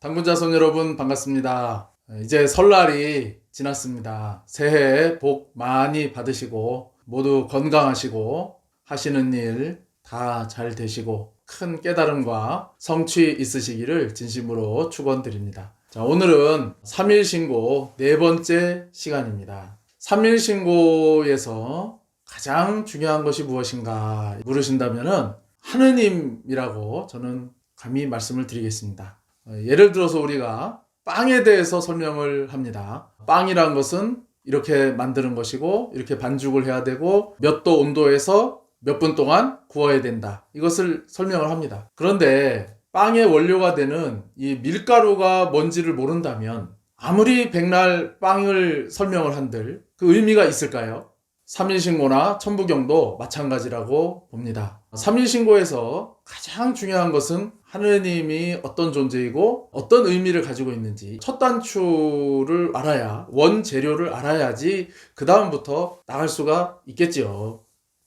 당군자손 여러분 반갑습니다. 이제 설날이 지났습니다. 새해 복 많이 받으시고 모두 건강하시고 하시는 일 다 잘 되시고 큰 깨달음과 성취 있으시기를 진심으로 축원드립니다. 자, 오늘은 3.1신고 네 번째 시간입니다. 3.1신고에서 가장 중요한 것이 무엇인가 물으신다면은 하느님이라고 저는 감히 말씀을 드리겠습니다. 예를 들어서 우리가 빵에 대해서 설명을 합니다. 빵이란 것은 이렇게 만드는 것이고 이렇게 반죽을 해야 되고 몇 도 온도에서 몇 분 동안 구워야 된다. 이것을 설명을 합니다. 그런데 빵의 원료가 되는 이 밀가루가 뭔지를 모른다면 아무리 백날 빵을 설명을 한들 그 의미가 있을까요? 3.1신고나 천부경도 마찬가지라고 봅니다. 3.1신고에서 가장 중요한 것은 하느님이 어떤 존재이고 어떤 의미를 가지고 있는지 첫 단추를 알아야, 원재료를 알아야지 그 다음부터 나갈 수가 있겠지요.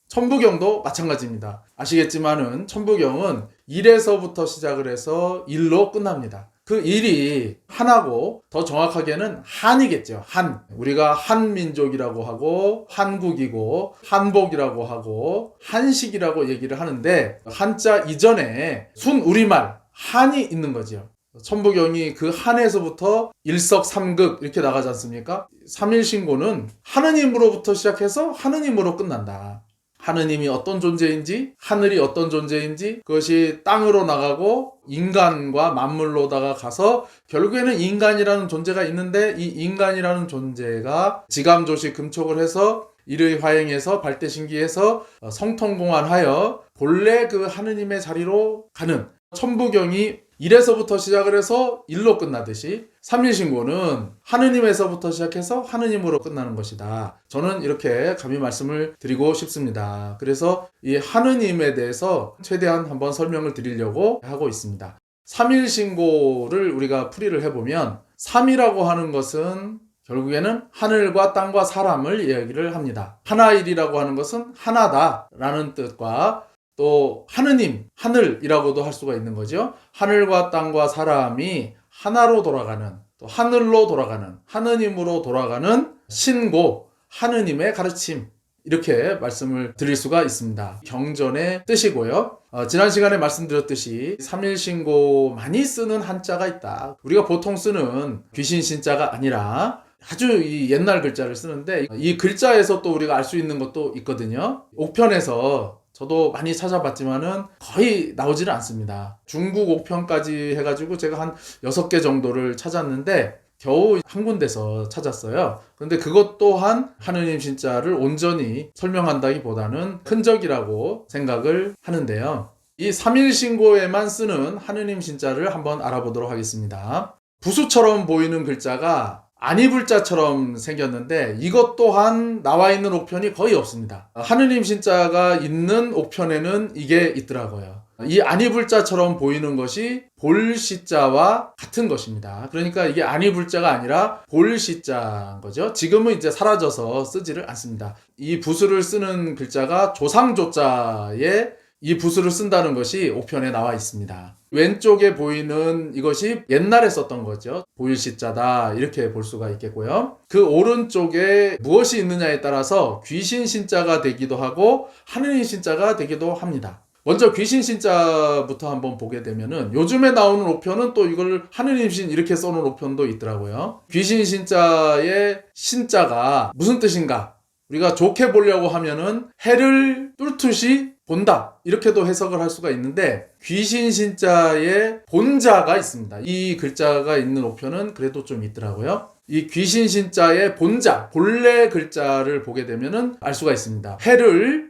천부경도 마찬가지입니다. 아시겠지만은 천부경은 1에서부터 시작을 해서 1로 끝납니다. 그 1이 한하고 더 정확하게는 한이겠죠. 한. 우리가 한민족이라고 하고 한국이고 한복이라고 하고 한식이라고 얘기를 하는데 한자 이전에 순우리말 한이 있는 거죠. 천부경이 그 한에서부터 일석삼극 이렇게 나가지 않습니까? 3.1신고는 하느님으로부터 시작해서 하느님으로 끝난다. 하느님이 어떤 존재인지, 하늘이 어떤 존재인지, 그것이 땅으로 나가고 인간과 만물로다가 가서 결국에는 인간이라는 존재가 있는데 이 인간이라는 존재가 지감조시 금촉을 해서 일의화행해서 발대신기해서 성통공안하여 본래 그 하느님의 자리로 가는 천부경이 1에서부터 시작을 해서 1로 끝나듯이 3.1신고는 하느님에서부터 시작해서 하느님으로 끝나는 것이다. 저는 이렇게 감히 말씀을 드리고 싶습니다. 그래서 이 하느님에 대해서 최대한 한번 설명을 드리려고 하고 있습니다. 3.1신고를 우리가 풀이를 해보면 3이라고 하는 것은 결국에는 하늘과 땅과 사람을 이야기를 합니다. 하나일이라고 하는 것은 하나다라는 뜻과 또 하느님, 하늘이라고도 할 수가 있는 거죠. 하늘과 땅과 사람이 하나로 돌아가는, 또 하늘로 돌아가는, 하느님으로 돌아가는 신고, 하느님의 가르침, 이렇게 말씀을 드릴 수가 있습니다. 경전의 뜻이고요. 지난 시간에 말씀드렸듯이 3.1신고 많이 쓰는 한자가 있다. 우리가 보통 쓰는 귀신 신자가 아니라 아주 이 옛날 글자를 쓰는데 이 글자에서 또 우리가 알 수 있는 것도 있거든요. 옥편에서 저도 많이 찾아봤지만은 거의 나오지는 않습니다. 중국 옥편까지 해가지고 제가 한 6개 정도를 찾았는데 겨우 한 군데서 찾았어요. 그런데 그것 또한 하느님 신자를 온전히 설명한다기보다는 흔적이라고 생각을 하는데요. 이 3.1신고에만 쓰는 하느님 신자를 한번 알아보도록 하겠습니다. 부수처럼 보이는 글자가 아니불자처럼 생겼는데 이것 또한 나와 있는 옥편이 거의 없습니다. 하느님 신자가 있는 옥편에는 이게 있더라고요. 이 아니불자처럼 보이는 것이 볼시자와 같은 것입니다. 그러니까 이게 아니불자가 아니라 볼시자인 거죠. 지금은 이제 사라져서 쓰지를 않습니다. 이 부수를 쓰는 글자가 조상조자에 이 부수를 쓴다는 것이 옥편에 나와 있습니다. 왼쪽에 보이는 이것이 옛날에 썼던 거죠. 보일시자다 이렇게 볼 수가 있겠고요. 그 오른쪽에 무엇이 있느냐에 따라서 귀신 신자가 되기도 하고 하느님 신자가 되기도 합니다. 먼저 귀신 신자부터 한번 보게 되면은 요즘에 나오는 옥편은 또 이걸 하느님 신 이렇게 써놓은 옥편도 있더라고요. 귀신 신자의 신자가 무슨 뜻인가? 우리가 좋게 보려고 하면은 해를 뚫듯이 본다 이렇게도 해석을 할 수가 있는데 귀신 신자의 본자가 있습니다. 이 글자가 있는 옥편은 그래도 좀 있더라고요. 이 귀신 신자의 본자, 본래 글자를 보게 되면은 알 수가 있습니다. 해를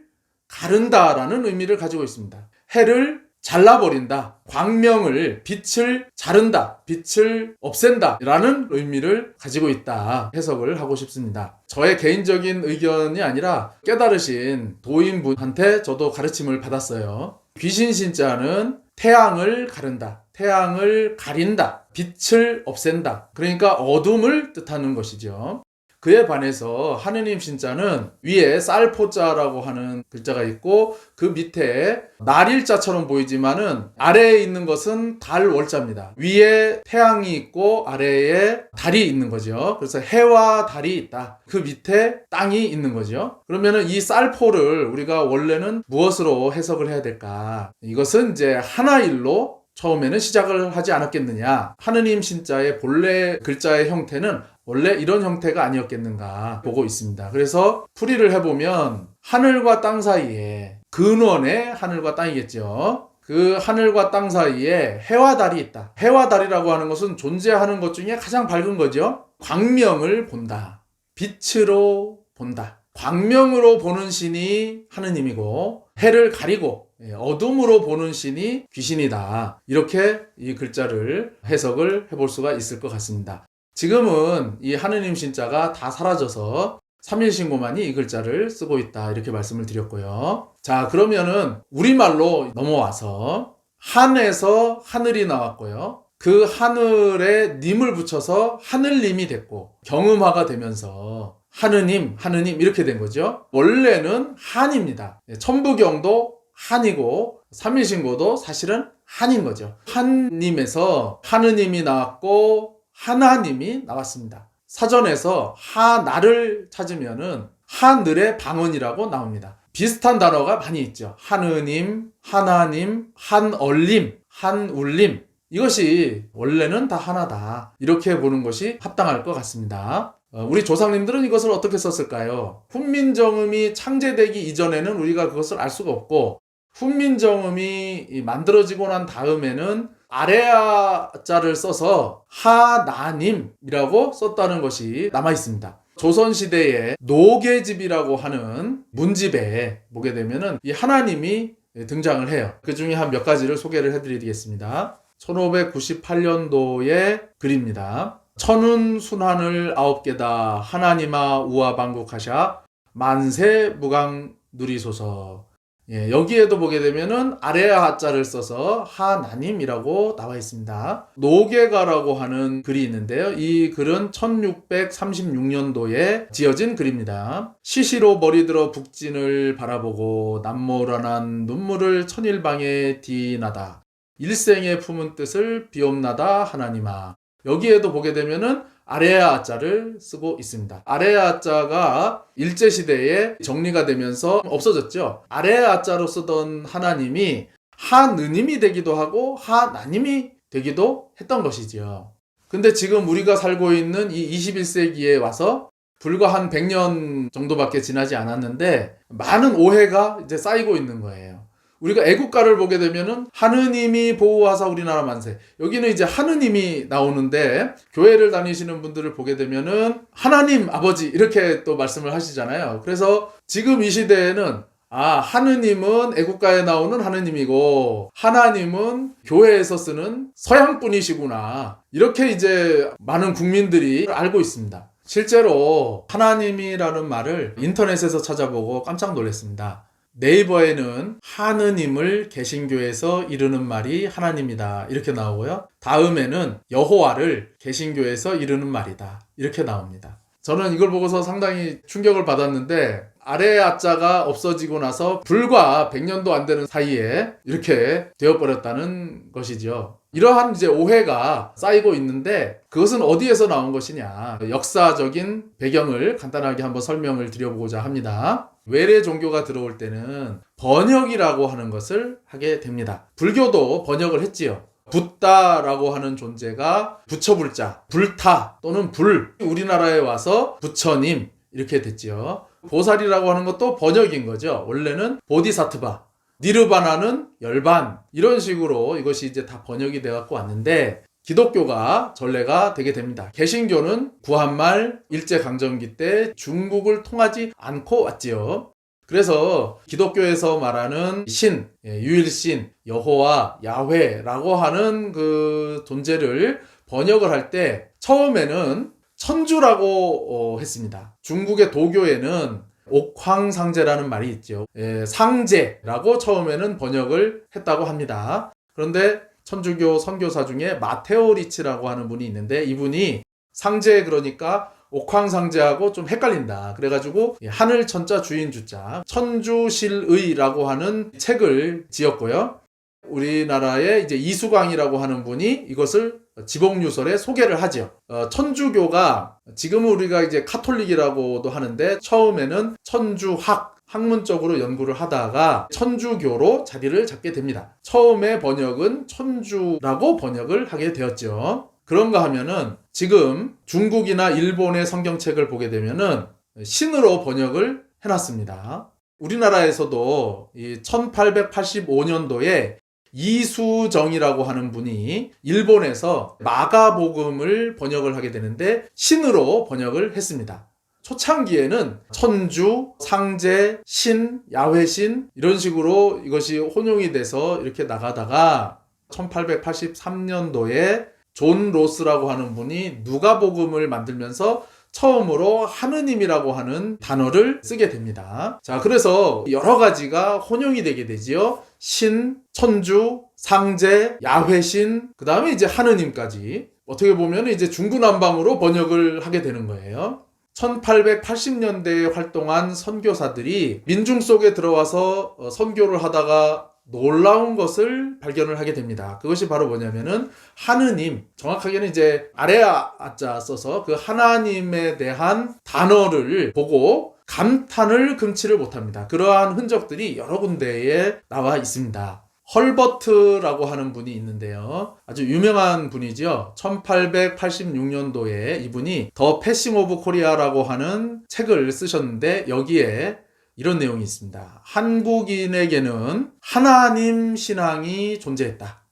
가른다라는 의미를 가지고 있습니다. 해를 잘라버린다. 광명을, 빛을 자른다. 빛을 없앤다. 라는 의미를 가지고 있다. 해석을 하고 싶습니다. 저의 개인적인 의견이 아니라 깨달으신 도인분한테 저도 가르침을 받았어요. 귀신 신자는 태양을 가른다. 태양을 가린다. 빛을 없앤다. 그러니까 어둠을 뜻하는 것이죠. 그에 반해서 하느님 신자는 위에 쌀포자라고 하는 글자가 있고 그 밑에 날일자처럼 보이지만은 아래에 있는 것은 달월자입니다. 위에 태양이 있고 아래에 달이 있는 거죠. 그래서 해와 달이 있다. 그 밑에 땅이 있는 거죠. 그러면은 이 쌀포를 우리가 원래는 무엇으로 해석을 해야 될까? 이것은 이제 하나일로 처음에는 시작을 하지 않았겠느냐. 하느님 신자의 본래 글자의 형태는 원래 이런 형태가 아니었겠는가 보고 있습니다. 그래서 풀이를 해보면 하늘과 땅 사이에, 근원의 하늘과 땅이겠죠. 그 하늘과 땅 사이에 해와 달이 있다. 해와 달이라고 하는 것은 존재하는 것 중에 가장 밝은 거죠. 광명을 본다. 빛으로 본다. 광명으로 보는 신이 하느님이고 해를 가리고 어둠으로 보는 신이 귀신이다. 이렇게 이 글자를 해석을 해볼 수가 있을 것 같습니다. 지금은 이 하느님 신자가 다 사라져서 삼일신고만이 이 글자를 쓰고 있다. 이렇게 말씀을 드렸고요. 자, 그러면은 우리말로 넘어와서 한에서 하늘이 나왔고요. 그 하늘에 님을 붙여서 하늘님이 됐고 경음화가 되면서 하느님 이렇게 된 거죠. 원래는 한입니다. 천부경도 한이고 삼일신고도 사실은 한인 거죠. 한님에서 하느님이 나왔고 하나님이 나왔습니다. 사전에서 하나를 찾으면은 하늘의 방언이라고 나옵니다. 비슷한 단어가 많이 있죠. 하느님, 하나님, 한얼림, 한울림. 이것이 원래는 다 하나다. 이렇게 보는 것이 합당할 것 같습니다. 우리 조상님들은 이것을 어떻게 썼을까요? 훈민정음이 창제되기 이전에는 우리가 그것을 알 수가 없고 훈민정음이 만들어지고 난 다음에는 아래아자를 써서 하나님이라고 썼다는 것이 남아 있습니다. 조선시대에 노계집이라고 하는 문집에 보게 되면은 이 하나님이 등장을 해요. 그 중에 한 몇 가지를 소개를 해드리겠습니다. 1598년도의 글입니다. 천운 순하늘 9개다 하나님아 우아방국하샤 만세 무강 누리소서. 여기에도 보게 되면은 아래아 하자를 써서 하나님이라고 나와 있습니다. 노계가라고 하는 글이 있는데요. 이 글은 1636년도에 지어진 글입니다. 시시로 머리 들어 북진을 바라보고 남모란한 눈물을 천일방에 디나다. 일생에 품은 뜻을 비옵나다 하나님아. 여기에도 보게 되면은 아래아 자를 쓰고 있습니다. 아래아 자가 일제시대에 정리가 되면서 없어졌죠. 아래아 자로 쓰던 하나님이 하느님이 되기도 하고 하나님이 되기도 했던 것이죠. 근데 지금 우리가 살고 있는 이 21세기에 와서 불과 한 100년 정도밖에 지나지 않았는데 많은 오해가 이제 쌓이고 있는 거예요. 우리가 애국가를 보게 되면은 하느님이 보호하사 우리나라 만세. 여기는 이제 하느님이 나오는데 교회를 다니시는 분들을 보게 되면은 하나님 아버지 이렇게 또 말씀을 하시잖아요. 그래서 지금 이 시대에는 하느님은 애국가에 나오는 하느님이고 하나님은 교회에서 쓰는 서양 분이시구나. 이렇게 이제 많은 국민들이 알고 있습니다. 실제로 하나님이라는 말을 인터넷에서 찾아보고 깜짝 놀랐습니다. 네이버에는 하느님을 개신교에서 이르는 말이 하나님이다 이렇게 나오고요. 다음에는 여호와를 개신교에서 이르는 말이다 이렇게 나옵니다. 저는 이걸 보고서 상당히 충격을 받았는데 아래 아자가 없어지고 나서 불과 100년도 안 되는 사이에 이렇게 되어버렸다는 것이죠. 이러한 이제 오해가 쌓이고 있는데 그것은 어디에서 나온 것이냐. 역사적인 배경을 간단하게 한번 설명을 드려보고자 합니다. 외래 종교가 들어올 때는 번역이라고 하는 것을 하게 됩니다. 불교도 번역을 했지요. 붓다라고 하는 존재가 부처불자, 불타 또는 불, 우리나라에 와서 부처님 이렇게 됐지요. 보살이라고 하는 것도 번역인 거죠. 원래는 보디사트바, 니르바나는 열반 이런 식으로 이것이 이제 다 번역이 돼갖고 왔는데 기독교가 전례가 되게 됩니다. 개신교는 구한말 일제강점기 때 중국을 통하지 않고 왔지요. 그래서 기독교에서 말하는 신, 유일신, 여호와, 야훼라고 하는 그 존재를 번역을 할 때 처음에는 천주라고 했습니다. 중국의 도교에는 옥황상제라는 말이 있죠. 상제라고 처음에는 번역을 했다고 합니다. 그런데 천주교 선교사 중에 마테오 리치라고 하는 분이 있는데 이분이 상제 그러니까 옥황상제하고 좀 헷갈린다. 그래가지고 하늘 천자 주인 주자 천주실의라고 하는 책을 지었고요. 우리나라의 이제 이수광이라고 하는 분이 이것을 지복유설에 소개를 하죠. 천주교가 지금은 우리가 이제 카톨릭이라고도 하는데 처음에는 천주학 학문적으로 연구를 하다가 천주교로 자리를 잡게 됩니다. 처음에 번역은 천주라고 번역을 하게 되었죠. 그런가 하면은 지금 중국이나 일본의 성경책을 보게 되면은 신으로 번역을 해놨습니다. 우리나라에서도 이 1885년도에 이수정이라고 하는 분이 일본에서 마가복음을 번역을 하게 되는데 신으로 번역을 했습니다. 초창기에는 천주, 상제, 신, 야훼신 이런 식으로 이것이 혼용이 돼서 이렇게 나가다가 1883년도에 존 로스라고 하는 분이 누가복음을 만들면서 처음으로 하느님이라고 하는 단어를 쓰게 됩니다. 자, 그래서 여러 가지가 혼용이 되게 되지요. 신, 천주, 상제, 야훼신, 그 다음에 이제 하느님까지 어떻게 보면 이제 중구난방으로 번역을 하게 되는 거예요. 1880년대에 활동한 선교사들이 민중 속에 들어와서 선교를 하다가 놀라운 것을 발견을 하게 됩니다. 그것이 바로 뭐냐면은 하느님, 정확하게는 이제 아래아자 써서 그 하나님에 대한 단어를 보고 감탄을 금치를 못합니다. 그러한 흔적들이 여러 군데에 나와 있습니다. 헐버트라고 하는 분이 있는데요. 아주 유명한 분이죠. 1886년도에 이분이 더 패싱 오브 코리아라고 하는 책을 쓰셨는데 여기에 이런 내용이 있습니다. 한국인에게는 하나님 신앙이 존재했다.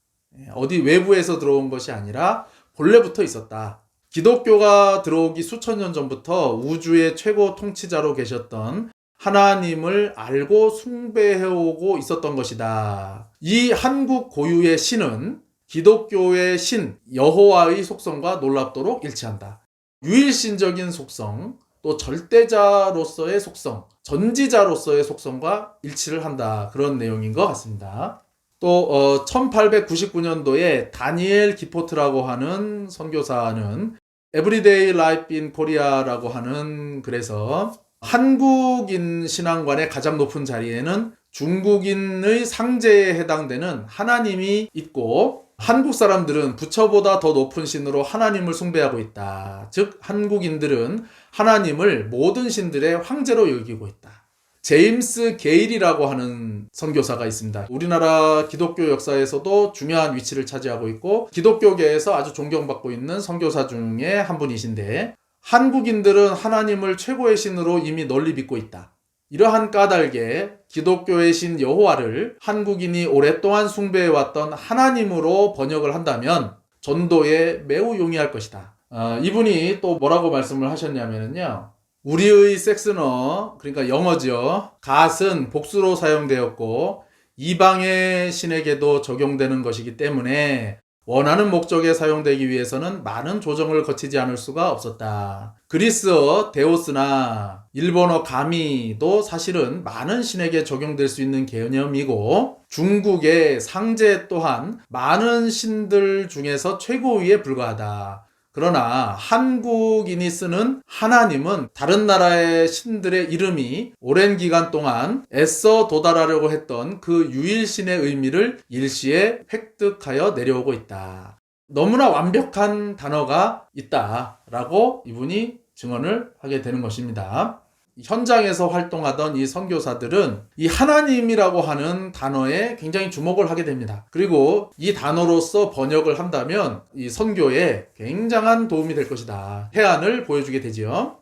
어디 외부에서 들어온 것이 아니라 본래부터 있었다. 기독교가 들어오기 수천 년 전부터 우주의 최고 통치자로 계셨던 하나님을 알고 숭배해오고 있었던 것이다. 이 한국 고유의 신은 기독교의 신 여호와의 속성과 놀랍도록 일치한다. 유일신적인 속성, 또 절대자로서의 속성, 전지자로서의 속성과 일치를 한다. 그런 내용인 것 같습니다. 또 1899년도에 다니엘 기포트라고 하는 선교사는 Everyday Life in Korea라고 하는 글에서 한국인 신앙관의 가장 높은 자리에는 중국인의 상제에 해당되는 하나님이 있고 한국 사람들은 부처보다 더 높은 신으로 하나님을 숭배하고 있다. 즉 한국인들은 하나님을 모든 신들의 황제로 여기고 있다. 제임스 게일이라고 하는 선교사가 있습니다. 우리나라 기독교 역사에서도 중요한 위치를 차지하고 있고 기독교계에서 아주 존경받고 있는 선교사 중에 한 분이신데 한국인들은 하나님을 최고의 신으로 이미 널리 믿고 있다. 이러한 까닭에 기독교의 신 여호와를 한국인이 오랫동안 숭배해왔던 하나님으로 번역을 한다면 전도에 매우 용이할 것이다. 이분이 또 뭐라고 말씀을 하셨냐면요. 우리의 섹스너, 그러니까 영어죠. 갓은 복수로 사용되었고 이방의 신에게도 적용되는 것이기 때문에 원하는 목적에 사용되기 위해서는 많은 조정을 거치지 않을 수가 없었다. 그리스어 데오스나 일본어 가미도 사실은 많은 신에게 적용될 수 있는 개념이고 중국의 상제 또한 많은 신들 중에서 최고위에 불과하다. 그러나 한국인이 쓰는 하나님은 다른 나라의 신들의 이름이 오랜 기간 동안 애써 도달하려고 했던 그 유일신의 의미를 일시에 획득하여 내려오고 있다. 너무나 완벽한 단어가 있다라고 이분이 증언을 하게 되는 것입니다. 현장에서 활동하던 이 선교사들은 이 하나님이라고 하는 단어에 굉장히 주목을 하게 됩니다. 그리고 이 단어로서 번역을 한다면 이 선교에 굉장한 도움이 될 것이다. 해안을 보여주게 되지요.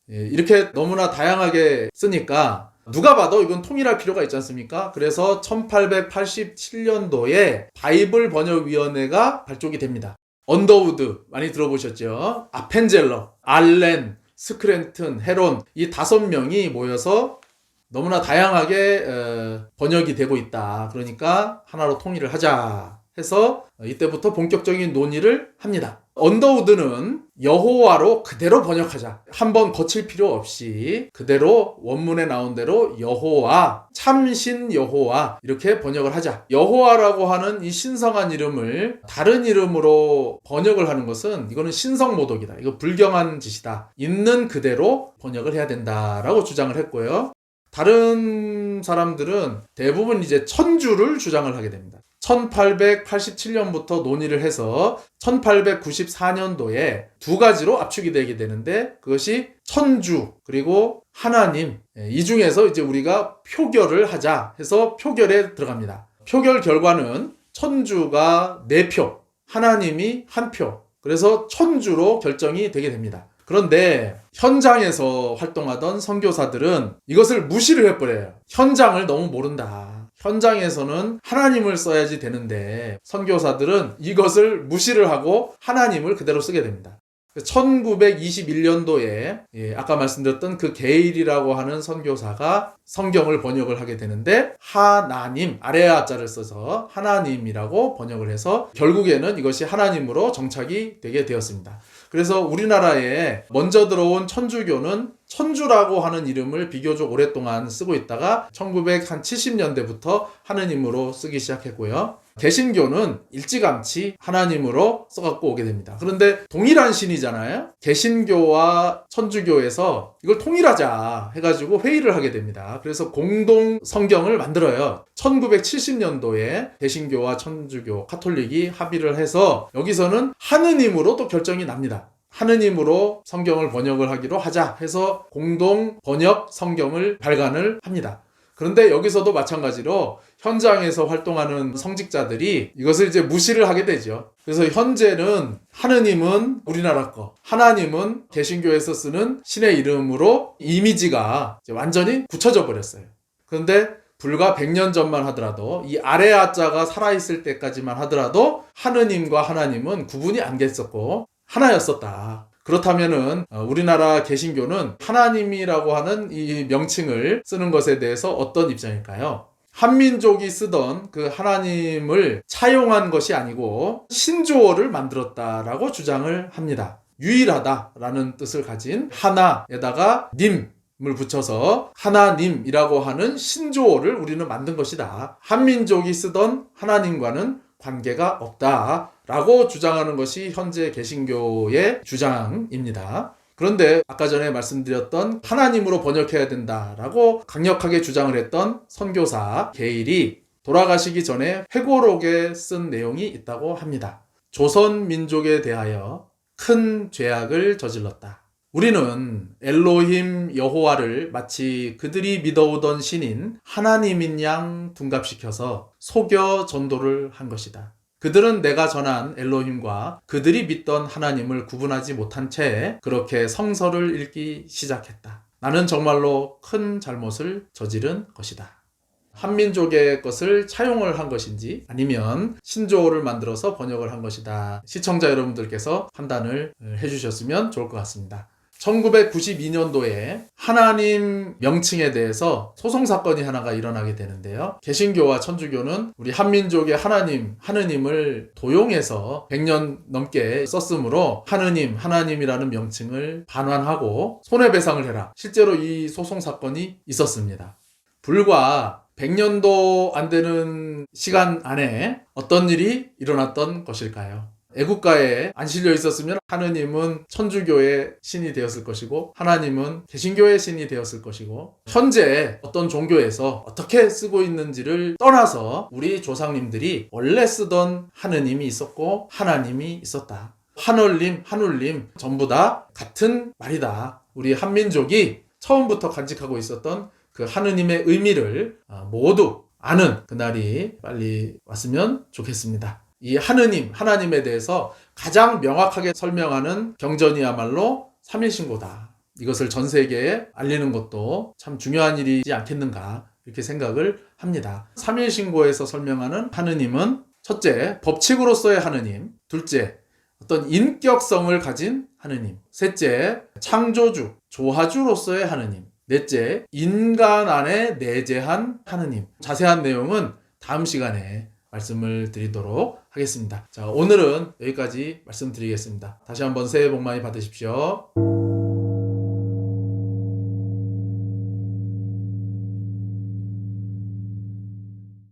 이렇게 너무나 다양하게 쓰니까 누가 봐도 이건 통일할 필요가 있지 않습니까? 그래서 1887년도에 바이블 번역위원회가 발족이 됩니다. 언더우드 많이 들어보셨죠? 아펜젤러, 알렌, 스크랜튼, 헤론 이 5명이 모여서 너무나 다양하게 번역이 되고 있다. 그러니까 하나로 통일을 하자 해서 이때부터 본격적인 논의를 합니다. 언더우드는 여호와로 그대로 번역하자. 한번 거칠 필요 없이 그대로 원문에 나온 대로 여호와, 참신 여호와 이렇게 번역을 하자. 여호와라고 하는 이 신성한 이름을 다른 이름으로 번역을 하는 것은 이거는 신성모독이다. 이거 불경한 짓이다. 있는 그대로 번역을 해야 된다라고 주장을 했고요. 다른 사람들은 대부분 이제 천주를 주장을 하게 됩니다. 1887년부터 논의를 해서 1894년도에 두 가지로 압축이 되게 되는데 그것이 천주 그리고 하나님, 이 중에서 이제 우리가 표결을 하자 해서 표결에 들어갑니다. 표결 결과는 천주가 4표, 하나님이 1표, 그래서 천주로 결정이 되게 됩니다. 그런데 현장에서 활동하던 선교사들은 이것을 무시를 해버려요. 현장을 너무 모른다. 현장에서는 하나님을 써야지 되는데 선교사들은 이것을 무시를 하고 하나님을 그대로 쓰게 됩니다. 1921년도에 아까 말씀드렸던 그 게일이라고 하는 선교사가 성경을 번역을 하게 되는데 하나님, 아레아자를 써서 하나님이라고 번역을 해서 결국에는 이것이 하나님으로 정착이 되게 되었습니다. 그래서 우리나라에 먼저 들어온 천주교는 천주라고 하는 이름을 비교적 오랫동안 쓰고 있다가 1970년대부터 하느님으로 쓰기 시작했고요. 개신교는 일찌감치 하나님으로 써갖고 오게 됩니다. 그런데 동일한 신이잖아요. 개신교와 천주교에서 이걸 통일하자 해가지고 회의를 하게 됩니다. 그래서 공동 성경을 만들어요. 1970년도에 개신교와 천주교, 카톨릭이 합의를 해서 여기서는 하느님으로 또 결정이 납니다. 하느님으로 성경을 번역을 하기로 하자 해서 공동 번역 성경을 발간을 합니다. 그런데 여기서도 마찬가지로 현장에서 활동하는 성직자들이 이것을 이제 무시를 하게 되죠. 그래서 현재는 하느님은 우리나라 거, 하나님은 개신교에서 쓰는 신의 이름으로 이미지가 이제 완전히 굳혀져 버렸어요. 그런데 불과 100년 전만 하더라도 이 아레아자가 살아있을 때까지만 하더라도 하느님과 하나님은 구분이 안 됐었고 하나였었다. 그렇다면은 우리나라 개신교는 하나님이라고 하는 이 명칭을 쓰는 것에 대해서 어떤 입장일까요? 한민족이 쓰던 그 하나님을 차용한 것이 아니고 신조어를 만들었다라고 주장을 합니다. 유일하다라는 뜻을 가진 하나에다가 님을 붙여서 하나님이라고 하는 신조어를 우리는 만든 것이다. 한민족이 쓰던 하나님과는 관계가 없다라고 주장하는 것이 현재 개신교의 주장입니다. 그런데 아까 전에 말씀드렸던 하나님으로 번역해야 된다라고 강력하게 주장을 했던 선교사 게일이 돌아가시기 전에 회고록에 쓴 내용이 있다고 합니다. 조선 민족에 대하여 큰 죄악을 저질렀다. 우리는 엘로힘 여호와를 마치 그들이 믿어오던 신인 하나님인 양 둔갑시켜서 속여 전도를 한 것이다. 그들은 내가 전한 엘로힘과 그들이 믿던 하나님을 구분하지 못한 채 그렇게 성서를 읽기 시작했다. 나는 정말로 큰 잘못을 저지른 것이다. 한민족의 것을 차용을 한 것인지 아니면 신조어를 만들어서 번역을 한 것이다. 시청자 여러분들께서 판단을 해주셨으면 좋을 것 같습니다. 1992년도에 하나님 명칭에 대해서 소송사건이 하나가 일어나게 되는데요. 개신교와 천주교는 우리 한민족의 하느님을 도용해서 100년 넘게 썼으므로 하나님이라는 명칭을 반환하고 손해배상을 해라. 실제로 이 소송사건이 있었습니다. 불과 100년도 안 되는 시간 안에 어떤 일이 일어났던 것일까요? 애국가에 안 실려 있었으면 하느님은 천주교의 신이 되었을 것이고 하나님은 개신교의 신이 되었을 것이고 현재 어떤 종교에서 어떻게 쓰고 있는지를 떠나서 우리 조상님들이 원래 쓰던 하느님이 있었고 하나님이 있었다. 한울림 전부 다 같은 말이다. 우리 한민족이 처음부터 간직하고 있었던 그 하느님의 의미를 모두 아는 그날이 빨리 왔으면 좋겠습니다. 이 하나님에 대해서 가장 명확하게 설명하는 경전이야말로 삼일신고다. 이것을 전 세계에 알리는 것도 참 중요한 일이지 않겠는가 이렇게 생각을 합니다. 삼일신고에서 설명하는 하느님은 첫째, 법칙으로서의 하느님. 둘째, 어떤 인격성을 가진 하느님. 셋째, 창조주, 조화주로서의 하느님. 넷째, 인간 안에 내재한 하느님. 자세한 내용은 다음 시간에 말씀을 드리도록 하겠습니다. 자, 오늘은 여기까지 말씀드리겠습니다. 다시 한번 새해 복 많이 받으십시오.